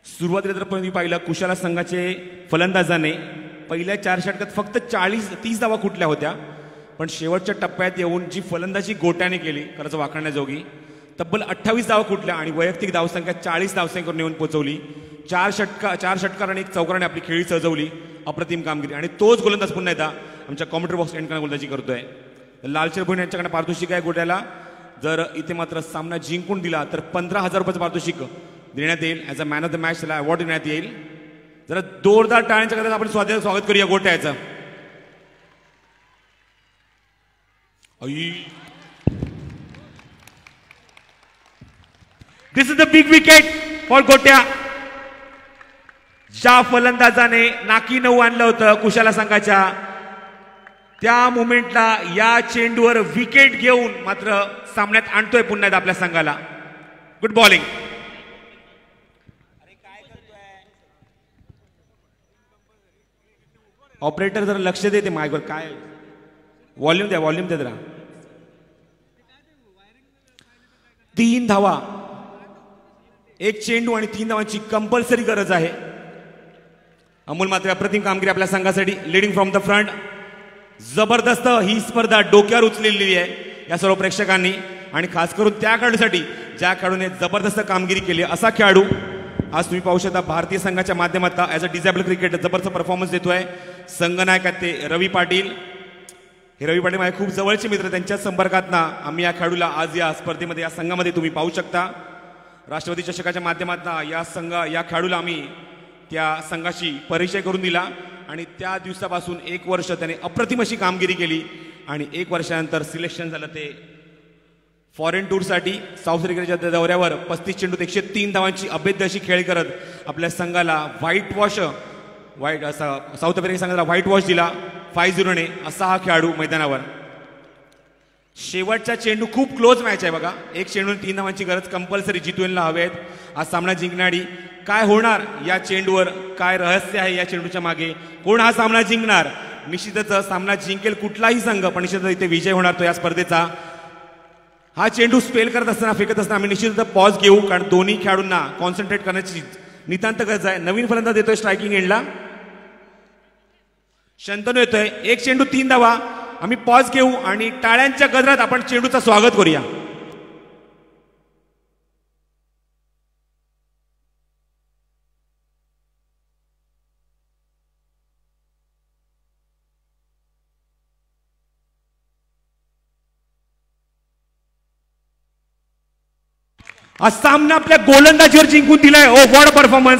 सुरुवातीला जर तुम्ही पाहिलं कुशाला संघाचे फलंदाजाने पहिल्या 4 षटकात फक्त 30 धावा कुठल्या होत्या, पण शेवटच्या टप्प्यात येऊन जी फलंदाजी गोट्याने केली खरंच वाखाणण्याजोगी, तब्बल 28 धावा कुठल्या आणि वैयक्तिक धावसंख्या 40 धावसंख्येवर नेऊन पोहोचवली. 4 षटकार आणि 1 चौकाराने आपली खेळी सजवली. अप्रतिम कामगिरी. आणि तोच गोलंदाज पुन्हा एकदा आमच्या कॉमेंट्री बॉक्स एंड गोलंदाजी करतोय. लालचंद भोईर यांच्याकडे पारितोषिक आहे गोट्याला. जर इथे मात्र सामना जिंकून दिला तर 15,000 रुपयाचं पारितोषिक देण्यात येईल. As a man of the match त्याला अवॉर्ड देण्यात येईल. जरा जोरदार टाळ्यांच्या करता आपण स्वागत करूया गोट्याचं. This is the big wicket for Gotya. ज्या फलंदाजाने नाकी 9 आणलं होतं कुशाला संघाच्या, त्या मोमेंटला या चेंडूवर विकेट घेऊन मात्र सामन्यात आणतोय पुन्हा एकदा आपल्या संघाला. Good bowling. ऑपरेटर जरा लक्ष देते मायकवर. काय व्हॉल्यूम द्या जरा. 3 धावा, 1 चेंडू आणि 3 धावांची कंपल्सरी गरज आहे. अमोल मात्र अप्रतिम कामगिरी आपल्या संघासाठी. Leading from the front. जबरदस्त ही स्पर्धा डोक्यावर उचललेली आहे या सर्व प्रेक्षकांनी, आणि खास करून त्या खेळाडूसाठी ज्या खेळाडूने जबरदस्त कामगिरी केली. असा खेळाडू आज तुम्ही पाहू शकता भारतीय संघाच्या माध्यमातून ॲज अ डिझेबल क्रिकेटर जबरदस्त परफॉर्मन्स देतोय. संघनायक आहेत ते रवी पाटील. हे रवी पाटील माझे खूप जवळचे मित्र. त्यांच्या संपर्कात आम्ही या खेळाडूला आज या स्पर्धेमध्ये या संघामध्ये तुम्ही पाहू शकता. राष्ट्रवादी चषकाच्या माध्यमातून या खेळाडूला आम्ही त्या संघाशी परिचय करून दिला, आणि त्या दिवसापासून 1 वर्ष त्याने अप्रतिम अशी कामगिरी केली. आणि 1 वर्षानंतर सिलेक्शन झालं ते फॉरेन टूरसाठी. साऊथ आफ्रिकेच्या दौऱ्यावर 35 चेंडूत 103 धावांची अभेद्य अशी खेळी करत आपल्या संघाला साऊथ आफ्रिका संघाला व्हाईट वॉश दिला 5-0 ने. असा हा खेळाडू मैदानावर. शेवटचा चेंडू खूप क्लोज मॅच आहे बघा. 1 चेंडू 3 धावांची गरज कंपल्सरी जितूनला हवे आहेत. आज सामना जिंकणारी काय होणार या चेंडूवर, काय रहस्य आहे या चेंडूच्या मागे, कोण हा सामना जिंकणार. निश्चितच सामना जिंकेल कुठलाही संघ, पण निश्चितच इथे विजय होणार तो या स्पर्धेचा. हा चेंडू स्पेल करत असताना फेकत असताना आम्ही निश्चितच पॉज घेऊ, कारण दोन्ही खेळाडूंना कॉन्सन्ट्रेट करण्याची नितांत गरज आहे. नवीन फलंदाज देतोय स्ट्रायकिंग एंडला. शंतनू येतोय. 1 चेंडू 3 धावा. आम्ही पॉज घेऊ आणि टाळ्यांच्या गजरात आपण चेंडूचं स्वागत करूया. आज सामना आपल्या गोलंदाजीवर जिंकून दिलाय. ओ व्हॉट अ परफॉर्मन्स.